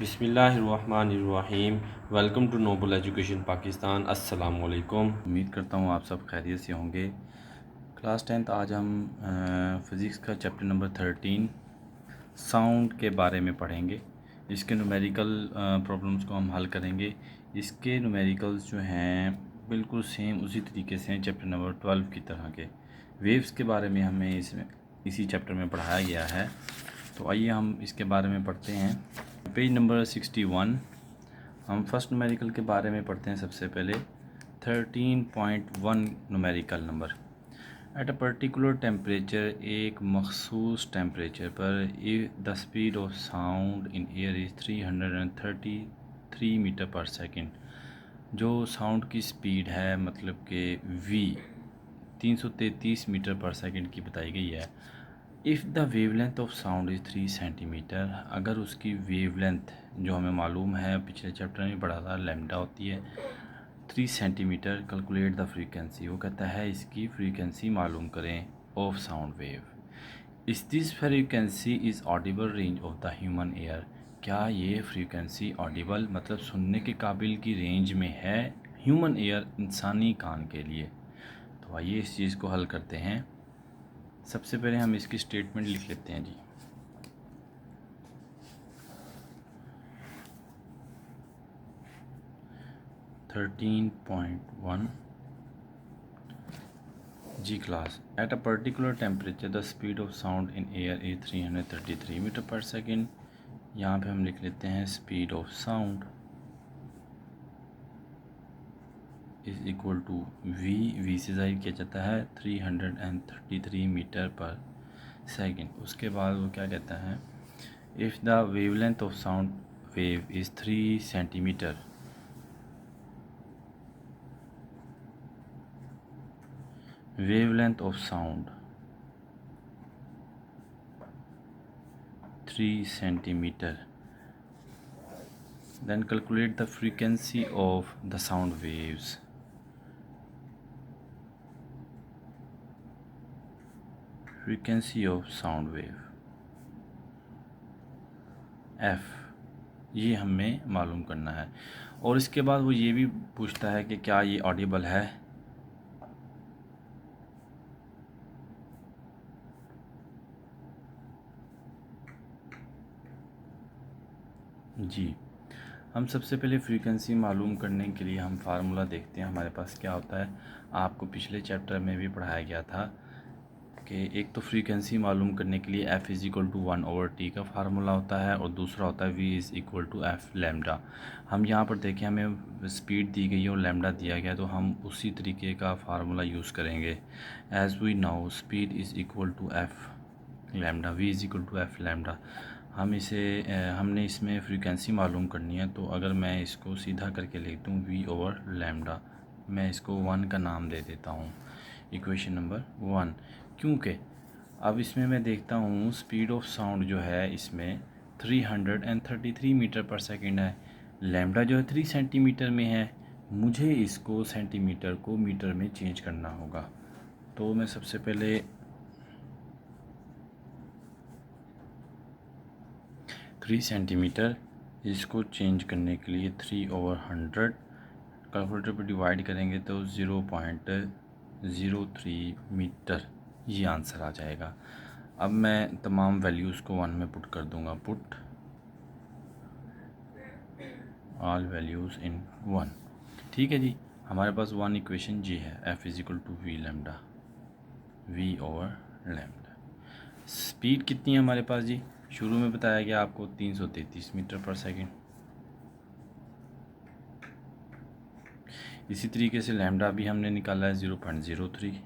बिस्मिल्लाहिर्रहमानिर्रहीम। Welcome to noble education Pakistan. अस्सलाम वालेकुम। उम्मीद करता हूँ आप सब खैरियत से होंगे। क्लास 10th आज हम फ़िज़िक्स का चैप्टर नंबर 13 साउंड के बारे में पढ़ेंगे। इसके न्यूमेरिकल प्रॉब्लम्स को हम हल करेंगे। इसके न्यूमेरिकल्स जो हैं बिल्कुल सेम उसी तरीके से हैं चैप्टर नंबर 12 की तरह के। वेव्स के बारे में हमें इसी चैप्टर में पढ़ाया गया है, तो आइए हम इसके बारे में पढ़ते हैं। पेज नंबर 61 हम फर्स्ट न्यूमेरिकल के बारे में पढ़ते हैं। सबसे पहले 13.1 numerical number. At a particular temperature, एक मखसूस टेम्परेचर पर, the speed of sound in air is 333 metre per second. जो साउंड की स्पीड है मतलब कि v 333 मीटर पर सेकेंड की बताई गई है। If the wavelength of sound is 3 centimetre, अगर उसकी वेवलेंथ जो हमें मालूम है पिछले चैप्टर में पढ़ा था लैम्डा होती है 3 सेंटीमीटर, कैलकुलेट द फ्रीक्वेंसी। वो कहता है इसकी फ्रीक्वेंसी मालूम करें ऑफ साउंड वेव। इस this frequency is Audible range of the human air. क्या ये फ्रीक्वेंसी ऑडिबल मतलब सुनने के काबिल की रेंज में है ह्यूमन एयर इंसानी कान के लिए? तो आइए इस चीज़ को हल करते हैं। सबसे पहले हम इसकी स्टेटमेंट लिख लेते हैं जी। थर्टीन पॉइंट वन जी class. At a particular temperature the speed of sound in air is 333 metre per second. यहाँ पे हम लिख लेते हैं speed of sound is equal to v से ज़ाहिर किया जाता है 333 मीटर पर सेकेंड। उसके बाद वो क्या कहता है, if the wavelength of sound wave is 3 centimetre, wavelength of sound 3 centimeter, then calculate the frequency of the sound waves. Frequency of sound wave f, ये हमें मालूम करना है। और इसके बाद वो ये भी पूछता है कि क्या ये ऑडिबल है। जी हम सबसे पहले फ्रीक्वेंसी मालूम करने के लिए हम फार्मूला देखते हैं हमारे पास क्या होता है। आपको पिछले चैप्टर में भी पढ़ाया गया था कि एक तो फ्रीक्वेंसी मालूम करने के लिए f is equal to 1/t का फार्मूला होता है और दूसरा होता है v is equal to f lambda. हम यहाँ पर देखें हमें स्पीड दी गई है और लैम्डा दिया गया, तो हम उसी तरीके का फार्मूला यूज़ करेंगे। As we now speed is equal to f lambda, v is equal to f lambda. हमने इसमें फ्रीक्वेंसी मालूम करनी है, तो अगर मैं इसको सीधा करके लिख दूँ v/लैम्डा, मैं इसको 1 का नाम दे देता हूँ, इक्वेशन नंबर 1। क्योंकि अब इसमें मैं देखता हूँ स्पीड ऑफ साउंड जो है इसमें 333 मीटर पर सेकेंड है, लैम्डा जो है 3 सेंटीमीटर में है। मुझे इसको सेंटीमीटर को मीटर में चेंज करना होगा, तो मैं सबसे पहले 3 सेंटीमीटर इसको चेंज करने के लिए 3/100 कैलकुलेटर पर डिवाइड करेंगे तो 0.03 मीटर ये आंसर आ जाएगा। अब मैं तमाम वैल्यूज़ को 1 में पुट कर दूंगा। पुट ऑल वैल्यूज़ इन 1। ठीक है जी, हमारे पास 1 इक्वेशन जी है, f is equal to v lambda, v/लैम्डा। स्पीड कितनी है हमारे पास जी? शुरू में बताया गया आपको 333 मीटर पर सेकेंड। इसी तरीके से लैम्डा भी हमने निकाला है 0.03।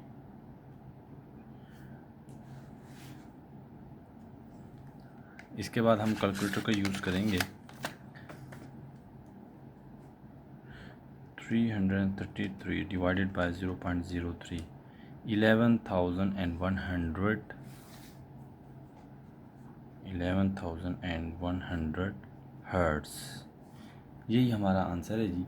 इसके बाद हम कैलकुलेटर का यूज़ करेंगे। 333 डिवाइडेड बाय 0.03, 11,100 हर्ट्ज़। यही हमारा आंसर है जी।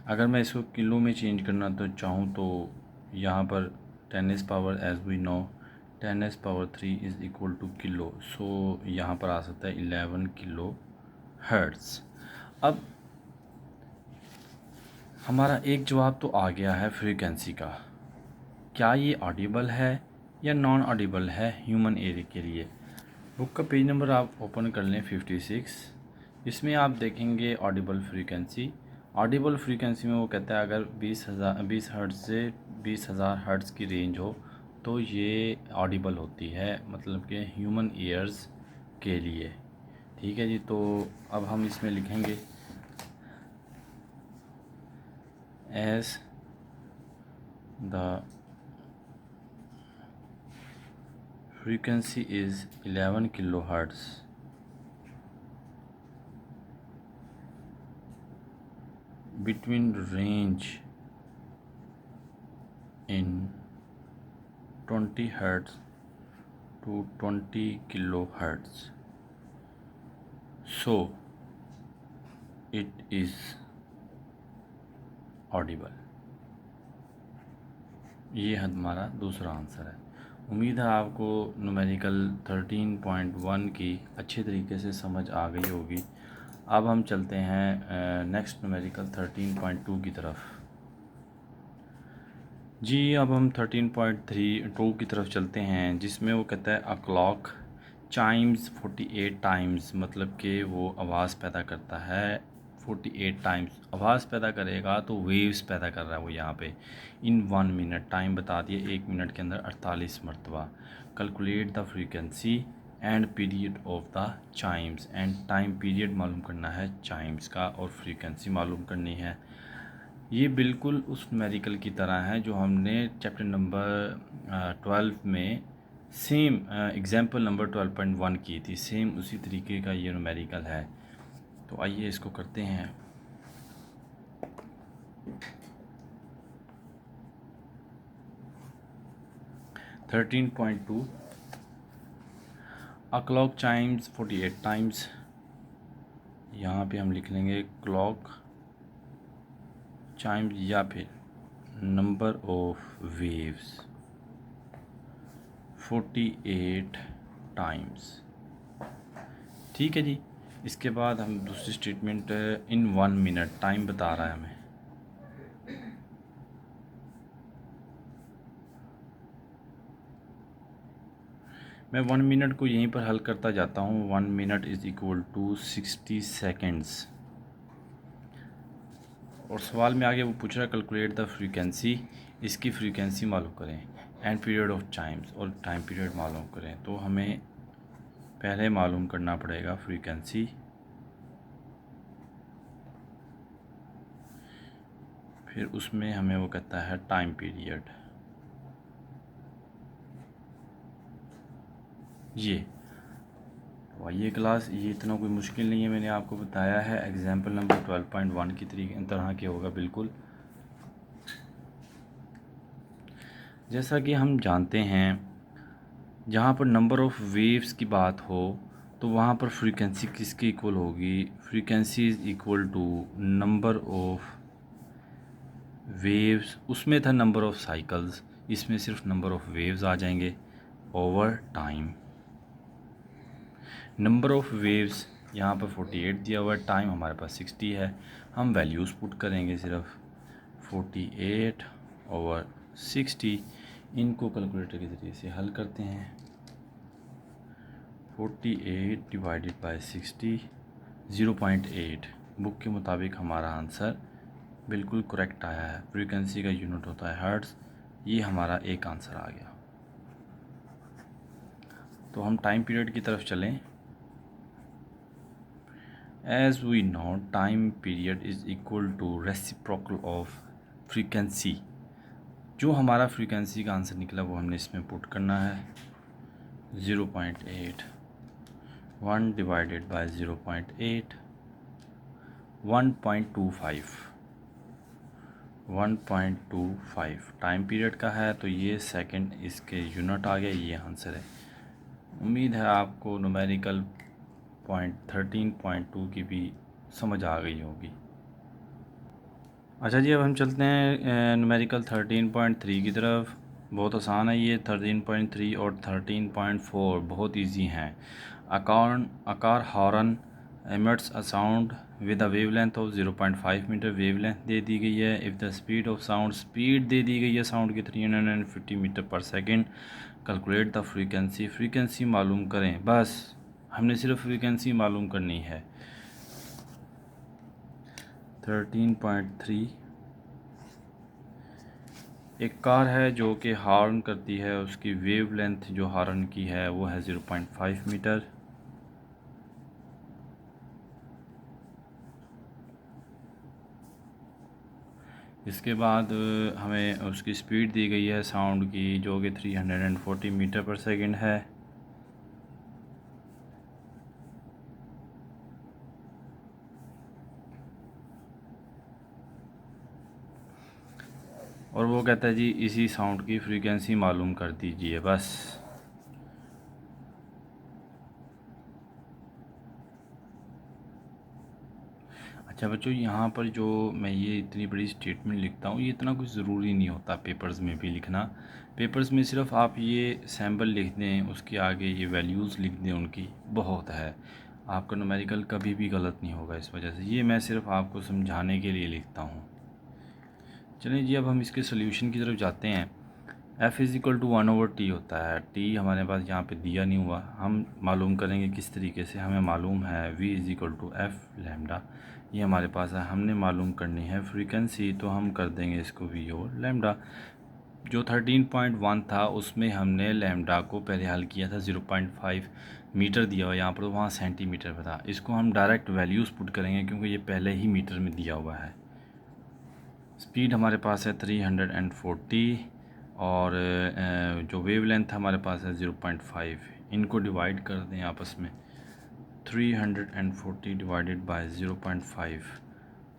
अगर मैं इसको किलो में चेंज करना तो चाहूँ तो यहाँ पर 10 power as we know 10⁻³ is equal to kilo. So यहाँ पर आ सकता है 11 किलो हर्ट्ज़। अब हमारा एक जवाब तो आ गया है फ्रीक्वेंसी का, क्या ये ऑडिबल है या नॉन ऑडिबल है ह्यूमन एयर के लिए। बुक का पेज नंबर आप ओपन कर लें 56। इसमें आप देखेंगे ऑडिबल फ्रीक्वेंसी। ऑडिबल फ्रीक्वेंसी में वो कहता है अगर 20 हर्ट्ज़ से 20,000 हर्ट्ज़ की रेंज हो तो ये ऑडिबल होती है, मतलब कि ह्यूमन ईयर्स के लिए। ठीक है जी, तो अब हम इसमें लिखेंगे as the frequency is 11 kilohertz between range in 20 hertz to 20 kilohertz, so it is audible। ये हमारा दूसरा आंसर है। उम्मीद है आपको न्यूमेरिकल 13.1 की अच्छे तरीके से समझ आ गई होगी। अब हम चलते हैं नेक्स्ट न्यूमेरिकल 13.2 की तरफ। जी अब हम 13.2 की तरफ चलते हैं, जिसमें वो कहता है अ क्लॉक चाइम्स 48 टाइम्स, मतलब कि वो आवाज़ पैदा करता है 48 टाइम्स। आवाज़ पैदा करेगा तो वेव्स पैदा कर रहा है वो यहाँ पे इन 1 मिनट। टाइम बता दिए 1 मिनट के अंदर 48 मरतबा। Calculate the frequency and period of the Chimes. And time period मालूम करना है चाइम्स का और फ्रीक्वेंसी मालूम करनी है। ये बिल्कुल उस न्यूमेरिकल की तरह है जो हमने चैप्टर नंबर 12 में सेम एग्जाम्पल नंबर 12.1 की थी, सेम उसी तरीके का ये न्यूमेरिकल है। तो आइए इसको करते हैं। (13.2) अ क्लॉक चाइम्स 48 टाइम्स। यहाँ पे हम लिख लेंगे क्लॉक चाइम्स या फिर नंबर ऑफ वेव्स 48 टाइम्स। ठीक है जी। इसके बाद हम दूसरी स्टेटमेंट इन 1 मिनट, टाइम बता रहा है हमें। मैं 1 मिनट को यहीं पर हल करता जाता हूँ। 1 minute is equal to 60 seconds. और सवाल में आगे वो पूछ रहा है कैलकुलेट द फ्रीक्वेंसी, इसकी फ्रीक्वेंसी मालूम करें एंड पीरियड ऑफ टाइम्स, और टाइम पीरियड मालूम करें। तो हमें पहले मालूम करना पड़ेगा फ्रीक्वेंसी, फिर उसमें हमें वो कहता है टाइम पीरियड। ये तो ये क्लास ये इतना कोई मुश्किल नहीं है, मैंने आपको बताया है एग्जाम्पल नंबर 12.1 की तरह के होगा बिल्कुल। जैसा कि हम जानते हैं जहाँ पर नंबर ऑफ़ वेव्स की बात हो तो वहाँ पर फ्रीक्वेंसी किसकी इक्वल होगी। Frequency is equal to number of waves, उसमें था नंबर ऑफ़ साइकिल्स, इसमें सिर्फ नंबर ऑफ़ वेव्स आ जाएंगे over time. Number of waves यहाँ पर 48 दिया हुआ है, टाइम हमारे पास 60 है। हम वैल्यूज़ पुट करेंगे सिर्फ 48 ओवर 60। इनको कैलकुलेटर के ज़रिए से हल करते हैं। 48 डिवाइडेड बाय 60 0.8। बुक के मुताबिक हमारा आंसर बिल्कुल करेक्ट आया है। फ्रीक्वेंसी का यूनिट होता है हर्ट्ज़। ये हमारा एक आंसर आ गया। तो हम टाइम पीरियड की तरफ चलें। As we know time period is equal to reciprocal of frequency. जो हमारा फ्रीक्वेंसी का आंसर निकला वो हमने इसमें पुट करना है 0.8। 1 डिवाइडेड बाय 0.8 1.25। 1.25 टाइम पीरियड का है, तो ये सेकंड इसके यूनिट आ गया। ये आंसर है। उम्मीद है आपको न्यूमेरिकल 13.2 की भी समझ आ गई होगी। अच्छा जी, अब हम चलते हैं न्यूमेरिकल 13.3 की तरफ। बहुत आसान है ये। 13.3 और 13.4 बहुत इजी हैं। A car horn emits a sound with a wavelength of 0.5 metre wavelength दे दी गई है। If the speed of sound, speed दे दी गई है साउंड की 350 metre per second. Calculate the frequency, frequency मालूम करें। बस हमने सिर्फ फ्रीक्वेंसी मालूम करनी है। 13.3 एक कार है जो कि हॉर्न करती है, उसकी वेवलेंथ जो हॉर्न की है वो है 0.5 मीटर। इसके बाद हमें उसकी स्पीड दी गई है साउंड की जो कि 340 मीटर पर सेकंड है। और वो कहता है जी इसी साउंड की फ्रीक्वेंसी मालूम कर दीजिए बस। अच्छा बच्चों, यहाँ पर जो मैं ये इतनी बड़ी स्टेटमेंट लिखता हूँ ये इतना कुछ ज़रूरी नहीं होता पेपर्स में भी लिखना। पेपर्स में सिर्फ आप ये सैम्पल लिख दें, उसके आगे ये वैल्यूज़ लिख दें उनकी, बहुत है। आपका न्यूमेरिकल कभी भी गलत नहीं होगा इस वजह से। ये मैं सिर्फ आपको समझाने के लिए लिखता हूँ। चलिए जी, अब हम इसके सोल्यूशन की तरफ जाते हैं। F is equal to 1/t होता है। t हमारे पास यहाँ पे दिया नहीं हुआ, हम मालूम करेंगे किस तरीके से। हमें मालूम है v is equal to F lambda, ये हमारे पास है। हमने मालूम करनी है फ्रीक्वेंसी, तो हम कर देंगे इसको v और लैम्डा। जो 13.1 था उसमें हमने लैम्डा को पहले हल किया था, 0.5 मीटर दिया हुआ यहाँ पर, वहाँ सेंटीमीटर पर था। इसको हम डायरेक्ट वैल्यूज़ पुट करेंगे क्योंकि ये पहले ही मीटर में दिया हुआ है। स्पीड हमारे पास है 340 और जो वेवलेंथ हमारे पास है 0.5। इनको डिवाइड कर दें आपस में। 340 डिवाइडेड बाय 0.5,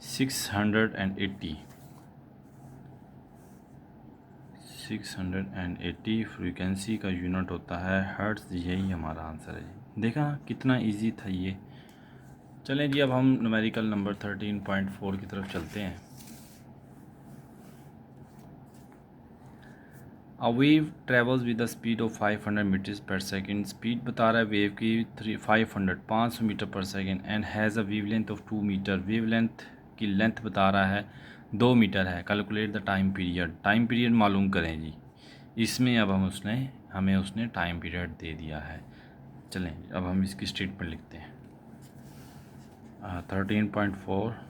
680। 680 फ्रीक्वेंसी का यूनिट होता है हर्ट्ज़। यही हमारा आंसर है। देखा कितना इजी था ये। चलें जी, अब हम न्यूमेरिकल नंबर 13.4 की तरफ चलते हैं। A wave travels with a speed of 500 meters per second। Speed बता रहा है वेव की 500 metre per second and has a wavelength of 2 metre. Wavelength की लेंथ बता रहा है 2 मीटर है। Calculate the time period, time period मालूम करें जी। इसमें अब हमें उसने टाइम पीरियड दे दिया है। चलें अब हम इसकी स्टेटमेंट लिखते हैं। 13.4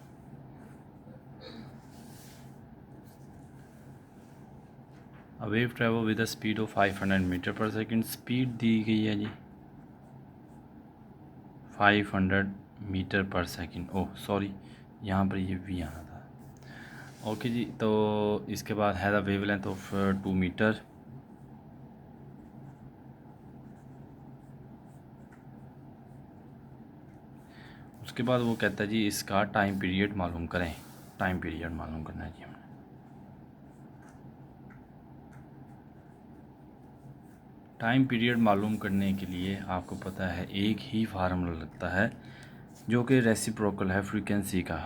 A wave travel with a speed of 500 metre per second. Speed दी गई है जी 500 metre per second. Oh sorry, यहाँ पर ये भी आना था। ओके जी, तो इसके बाद है द वेवलेंथ ऑफ 2 मीटर। उसके बाद वो कहता है जी इसका टाइम पीरियड मालूम करें। टाइम पीरियड मालूम करना है जी हमने। टाइम पीरियड मालूम करने के लिए आपको पता है एक ही फार्मूला लगता है जो कि रेसिप्रोकल है फ्रीक्वेंसी का।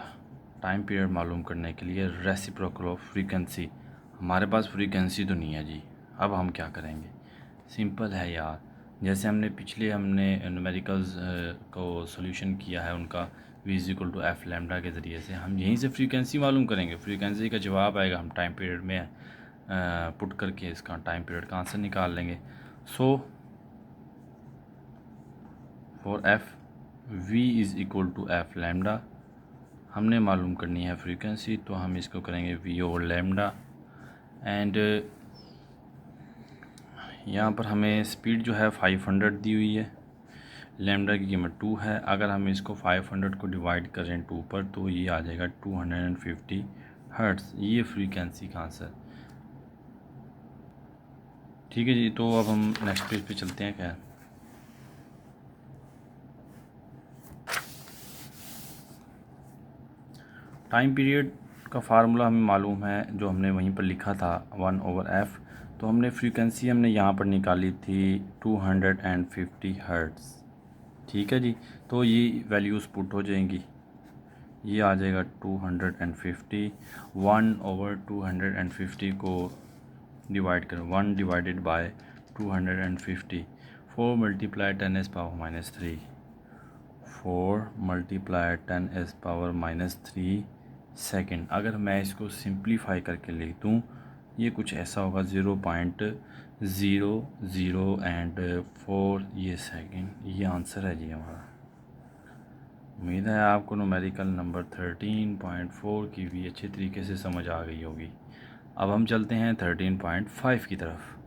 टाइम पीरियड मालूम करने के लिए रेसिप्रोकल ऑफ फ्रीक्वेंसी। हमारे पास फ्रीक्वेंसी तो नहीं है जी, अब हम क्या करेंगे? सिंपल है यार। जैसे हमने न्यूमेरिकल्स को सॉल्यूशन किया है उनका v is equal to F lambda के ज़रिए से, हम यहीं से फ्रीक्वेंसी मालूम करेंगे। फ्रीक्वेंसी का जवाब आएगा, हम टाइम पीरियड में पुट करके इसका टाइम पीरियड का आंसर निकाल लेंगे। So for f v is equal to F lambda, हमने मालूम करनी है फ्रीक्वेंसी, तो हम इसको करेंगे v ओवर लैम्डा। एंड यहाँ पर हमें स्पीड जो है 500 दी हुई है, लैम्डा की कीमत 2 है। अगर हम इसको 500 को डिवाइड करें 2 पर तो ये आ जाएगा 250 हर्ट्ज़। ये फ्रीक्वेंसी का आंसर। ठीक है जी, तो अब हम नेक्स्ट पेज पे चलते हैं। क्या टाइम पीरियड का फार्मूला हमें मालूम है, जो हमने वहीं पर लिखा था 1/f। तो हमने फ्रीक्वेंसी हमने यहाँ पर निकाली थी 250 हर्ट्ज़। ठीक है जी, तो ये वैल्यूज़ पुट हो जाएंगी। ये आ जाएगा 250। 1/250 को डिवाइड करें, 1 divided by 250, 4 multiply 10⁻³ 4 multiply 10⁻³ second. अगर मैं इसको सिंप्लीफाई करके लिख दूँ ये कुछ ऐसा होगा 0.00 ये सेकेंड। ये आंसर है जी हमारा। उम्मीद है आपको न्यूमेरिकल नंबर 13.4 की भी अच्छे तरीके से समझ आ गई होगी। अब हम चलते हैं 13.5 की तरफ।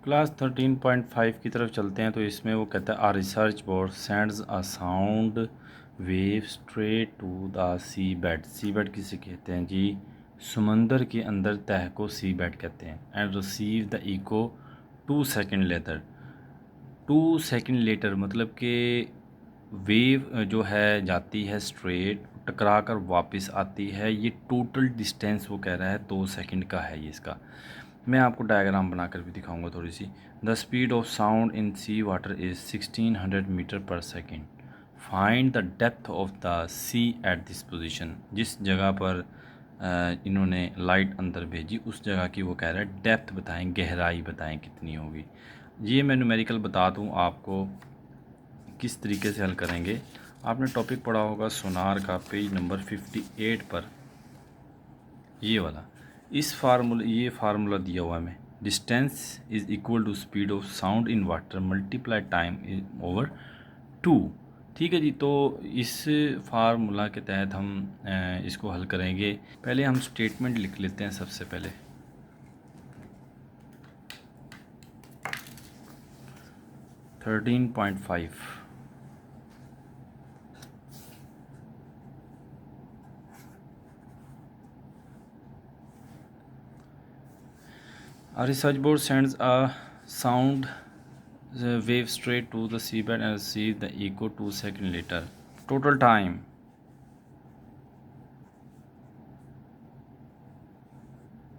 क्लास 13.5 की तरफ चलते हैं तो इसमें वो कहता है, a research board sends a sound wave straight to the seabed. Seabed किसे कहते हैं जी? समंदर के अंदर तह को सी बेड कहते हैं। And receive the echo 2 second later. 2 second later मतलब कि वेव जो है जाती है स्ट्रेट, टकरा कर वापस आती है। ये टोटल डिस्टेंस वो कह रहा है 2 सेकेंड का है ये इसका। मैं आपको डायग्राम बनाकर भी दिखाऊंगा थोड़ी सी। The speed of sound in sea water is 1600 metre per second. Find the depth of the sea at this position. जिस जगह पर इन्होंने लाइट अंदर भेजी उस जगह की वो कह रहा है डेप्थ बताएं, गहराई बताएं कितनी होगी। ये मैं न्यूमेरिकल बता दूं आपको किस तरीके से हल करेंगे। आपने टॉपिक पढ़ा होगा सोनार का, पेज नंबर 58 पर ये वाला। ये फार्मूला दिया हुआ है हमें, distance is equal to speed of sound in water multiply time over 2। ठीक है जी। तो इस फार्मूला के तहत हम इसको हल करेंगे। पहले हम स्टेटमेंट लिख लेते हैं सबसे पहले। (13.5) A research board sends a sound wave straight to the seabed and receives the echo 2 seconds later. Total time.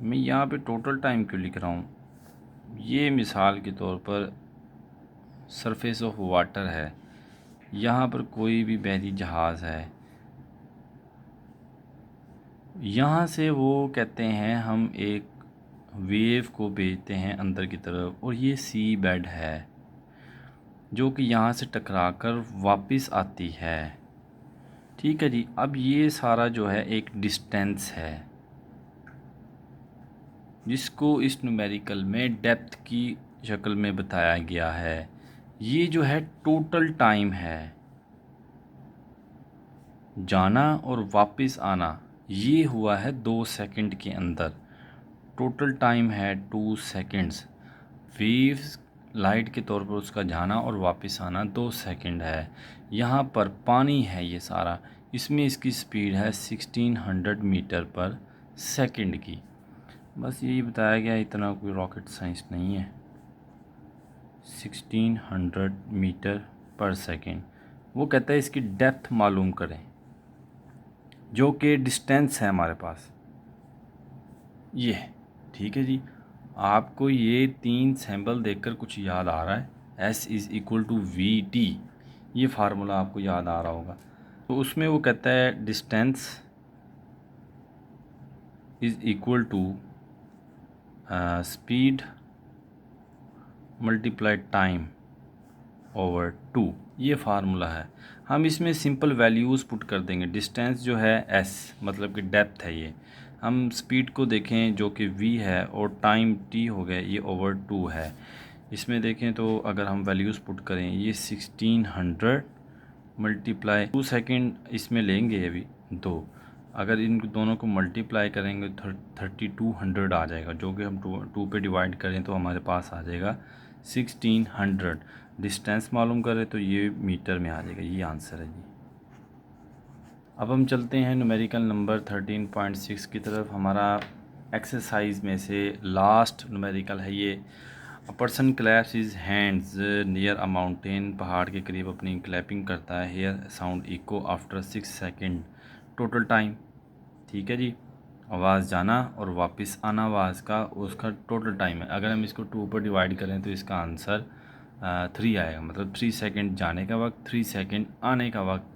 मैं यहाँ पे टोटल टाइम क्यों लिख रहा हूँ? ये मिसाल के तौर पर सरफेस ऑफ वाटर है, यहाँ पर कोई भी बहरी जहाज़ है, यहाँ से वो कहते हैं हम एक वेव को भेजते हैं अंदर की तरफ, और ये सी बेड है जो कि यहाँ से टकराकर वापस आती है। ठीक है जी। अब ये सारा जो है एक डिस्टेंस है जिसको इस न्यूमेरिकल में डेप्थ की शक्ल में बताया गया है। ये जो है टोटल टाइम है, जाना और वापस आना ये हुआ है 2 सेकंड के अंदर। टोटल टाइम है 2 सेकंड्स। वेव्स लाइट के तौर पर उसका जाना और वापस आना 2 सेकंड है। यहाँ पर पानी है ये सारा, इसमें इसकी स्पीड है 1600 मीटर पर सेकंड की। बस यही बताया गया, इतना कोई रॉकेट साइंस नहीं है। 1600 मीटर पर सेकंड। वो कहता है इसकी डेप्थ मालूम करें जो कि डिस्टेंस है हमारे पास ये। ठीक है जी। आपको ये 3 सैम्पल देखकर कुछ याद आ रहा है? S is equal to VT, ये फार्मूला आपको याद आ रहा होगा। तो उसमें वो कहता है distance is equal to speed multiply time over 2, ये फार्मूला है। हम इसमें सिंपल वैल्यूज़ पुट कर देंगे। डिस्टेंस जो है S मतलब कि डेप्थ है ये। हम स्पीड को देखें जो कि V है, और टाइम T हो गया, ये ओवर 2 है। इसमें देखें तो अगर हम वैल्यूज़ पुट करें, ये 1600 मल्टीप्लाई 2 सेकेंड इसमें लेंगे अभी 2। अगर इन दोनों को मल्टीप्लाई करेंगे 3200 आ जाएगा, जो कि हम 2 पे डिवाइड करें तो हमारे पास आ जाएगा 1600। डिस्टेंस मालूम करें तो ये मीटर में आ जाएगा। ये आंसर है जी। अब हम चलते हैं न्यूमेरिकल नंबर 13.6 की तरफ। हमारा एक्सरसाइज में से लास्ट न्यूमेरिकल है ये। A person claps his hands near a mountain. पहाड़ के करीब अपनी क्लैपिंग करता है। हेयर साउंड इको आफ्टर 6 सेकेंड। Total time. ठीक है जी। आवाज़ जाना और वापस आना आवाज़ का, उसका टोटल टाइम है। अगर हम इसको 2 पर डिवाइड करें तो इसका आंसर 3 आएगा। मतलब 3 सेकेंड जाने का वक्त, 3 सेकेंड आने का वक्त।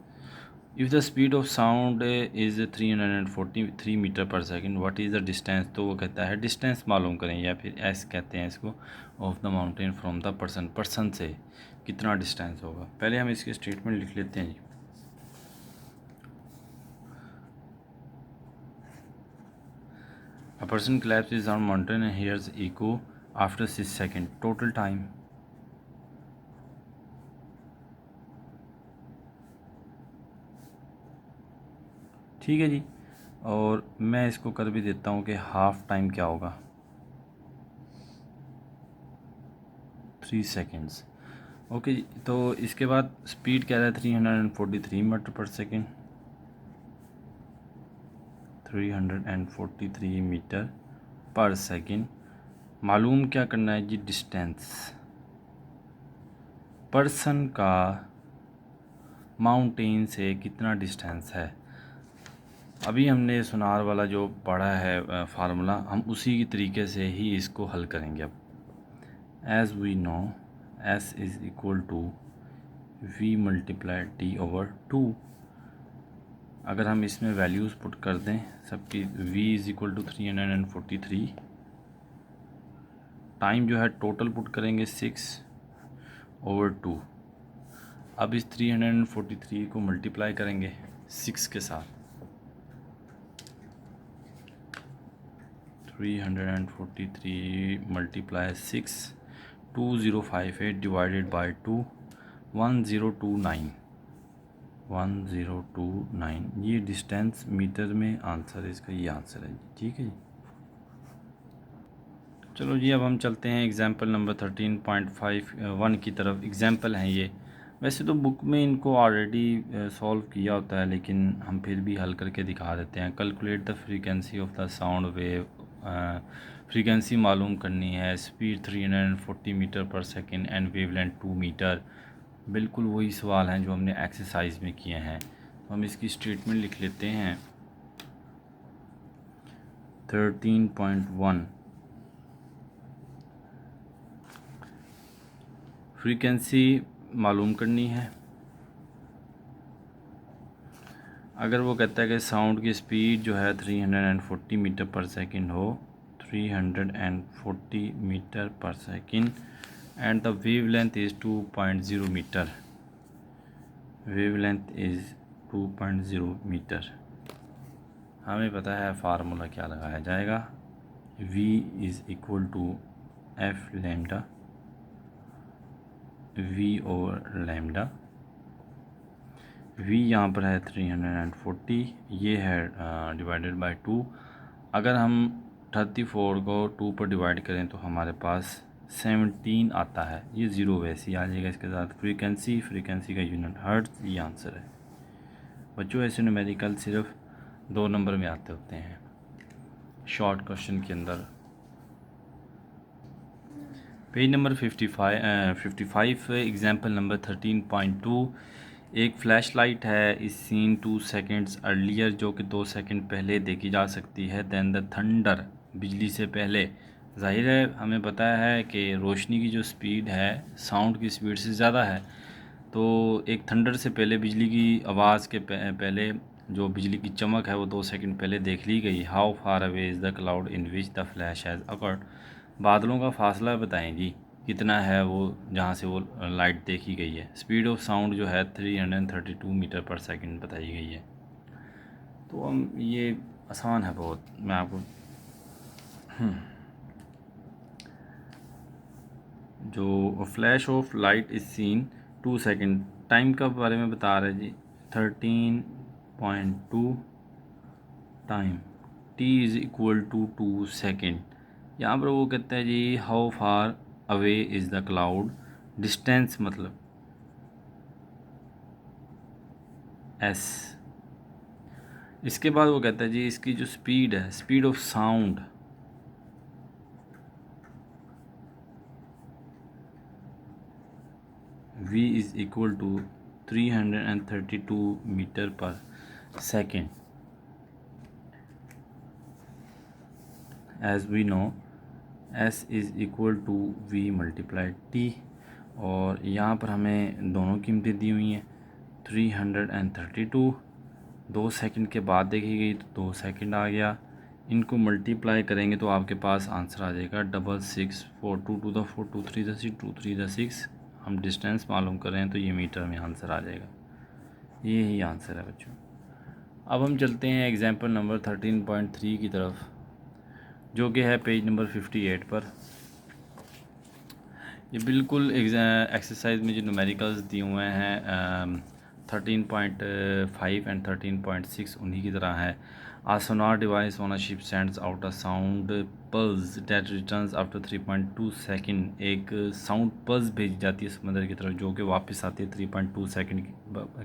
If the speed of sound is 343 metre per second, what is the distance? तो वो कहता है डिस्टेंस मालूम करें, या फिर एस कहते हैं इसको, of the mountain from the person, person से कितना डिस्टेंस होगा। पहले हम इसके स्टेटमेंट लिख लेते हैं जी। A person collapses on mountain and hears echo after 6 seconds. Total time. ठीक है जी, और मैं इसको कर भी देता हूँ कि हाफ टाइम क्या होगा, 3 सेकेंड्स। ओके जी, तो इसके बाद स्पीड क्या है, 343 metre per second, 343 metre per second. मालूम क्या करना है जी, डिस्टेंस पर्सन का माउंटेन से कितना डिस्टेंस है। अभी हमने सोनार वाला जो पढ़ा है फार्मूला, हम उसी की तरीके से ही इसको हल करेंगे। अब as we know S is equal to V multiply T over 2। अगर हम इसमें वैल्यूज़ पुट कर दें सबकी, v is equal to 343, time जो है टोटल पुट करेंगे 6/2। अब इस 343 को मल्टीप्लाई करेंगे 6 के साथ, 343 मल्टीप्लाई 6, 2058 डिवाइडेड बाई 2, 1029, 1029। ये डिस्टेंस मीटर में आंसर है इसका, ये आंसर है जी। ठीक है जी, चलो जी अब हम चलते हैं एग्जाम्पल नंबर 13.51 की तरफ। एग्जाम्पल हैं ये, वैसे तो बुक में इनको ऑलरेडी सॉल्व किया होता है, लेकिन हम फिर भी हल करके दिखा देते हैं। Calculate the frequency of the sound wave, frequency मालूम करनी है, speed 340 metre per second and wavelength 2 metre. बिल्कुल वही सवाल हैं जो हमने एक्सरसाइज में किए हैं। तो हम इसकी स्टेटमेंट लिख लेते हैं। 13.1 फ्रीक्वेंसी मालूम करनी है। अगर वो कहता है कि साउंड की स्पीड जो है 340 मीटर पर सेकेंड हो, 340 metre per second, and the wavelength is 2.0 metre, wavelength is 2.0 metre. हमें पता है फार्मूला क्या लगाया जाएगा, v is equal to F lambda, v over lambda. v यहाँ पर है 340, ये है डिवाइडेड बाय 2। अगर हम 34 को 2 पर डिवाइड करें तो हमारे पास 17 आता है, ये ज़ीरो वैसे ही आ जाएगा इसके साथ। फ्रीक्वेंसी का यूनिट हर्ट्ज़, ये आंसर है बच्चों। ऐसे न्यूमेरिकल सिर्फ 2 नंबर में आते होते हैं शॉर्ट क्वेश्चन के अंदर। Page number 55 example number 13.2। एक फ्लैश लाइट है इस सीन 2 सेकेंड्स अर्लियर, जो कि 2 सेकेंड पहले देखी जा सकती है, दैन द थंडर, बिजली से पहले। जाहिर है हमें पता है कि रोशनी की जो स्पीड है साउंड की स्पीड से ज़्यादा है, तो एक थंडर से पहले, बिजली की आवाज़ के पहले जो बिजली की चमक है वो 2 सेकंड पहले देख ली गई। How far away is the cloud in which the flash has occurred. बादलों का फासला बताएं जी कितना है वो जहाँ से वो लाइट देखी गई है। स्पीड ऑफ साउंड जो है 332 मीटर पर सेकंड बताई गई है। तो हम ये आसान है बहुत, मैं आपको जो flash of light is seen 2 second, time का बारे में बता रहे जी 13.2 time, t is equal to 2 second. यहाँ पर वो कहता है जी how far away is the cloud, distance मतलब s। इसके बाद वो कहता है जी इसकी जो स्पीड है, speed of sound, v is equal to 332 metre per second. As we know s is equal to v multiply t, और यहाँ पर हमें दोनों कीमतें दी हुई हैं। 332, 2 सेकंड के बाद देखी गई तो 2 सेकंड आ गया। इनको मल्टीप्लाई करेंगे तो आपके पास आंसर आ जाएगा 66, 4 2 2 द 4 2 3 द 6 2 3 द 6। हम डिस्टेंस मालूम करें तो ये मीटर में आंसर आ जाएगा। ये ही आंसर है बच्चों। अब हम चलते हैं एग्जाम्पल नंबर 13.3 की तरफ, जो कि है पेज नंबर 58 पर। ये बिल्कुल एक्सरसाइज में जो न्यूमेरिकल्स दिए हुए हैं 13.5 एंड 13.6 उन्हीं की तरह है। A sonar device on a ship sends out a sound pulse that returns after 3.2 second. एक साउंड पल्स भेजी जाती है समंदर की तरफ, जो कि वापस आती है 3.2 सेकंड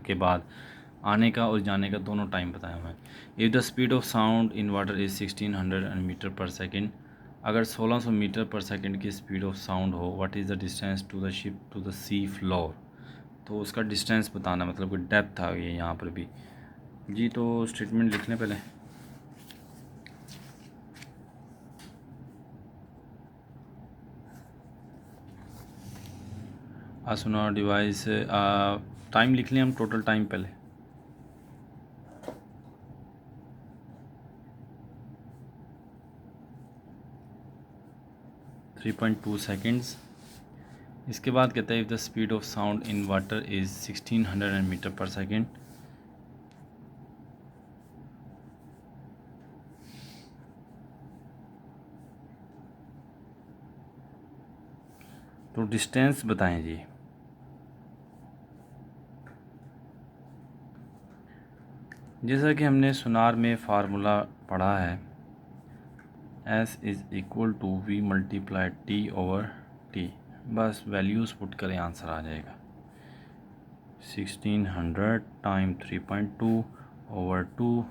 के बाद। आने का और जाने का दोनों टाइम बताया हुआ है। If the speed of sound in water is 1600 metre per second, अगर 1600 मीटर पर सेकंड की स्पीड ऑफ साउंड हो, what is the distance to the ship to the sea floor. तो उसका डिस्टेंस बताना, मतलब कि डेप्थ आ गई यहाँ पर भी जी। तो स्टेटमेंट लिख लें पहले। सोनार डिवाइस टाइम लिख लें हम, टोटल टाइम पहले। Three 3.2 seconds. इसके बाद कहता है if the speed of sound in water is 1600 metre per second. तो डिस्टेंस बताएं जी। जैसा कि हमने सोनार में फार्मूला पढ़ा है, S is equal to V multiply T/T। बस वैल्यूज़ पुट करें, आंसर आ जाएगा 1600 time 3.2/2।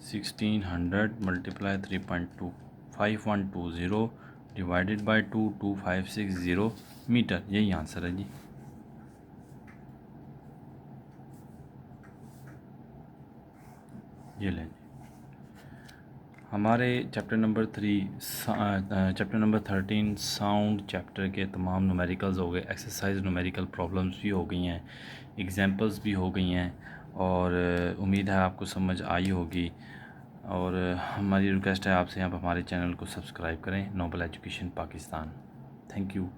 1600 multiply 3.2 5120 divided by 2 2560 metre. यही आंसर है जी। ये लें जी। हमारे चैप्टर नंबर 13 साउंड चैप्टर के तमाम न्यूमेरिकल्स हो गए, एक्सरसाइज न्यूमेरिकल प्रॉब्लम्स भी हो गई हैं, एग्जांपल्स भी हो गई हैं, और उम्मीद है आपको समझ आई होगी। और हमारी रिक्वेस्ट है आपसे, आप हमारे चैनल को सब्सक्राइब करें, Noble education Pakistan. Thank you.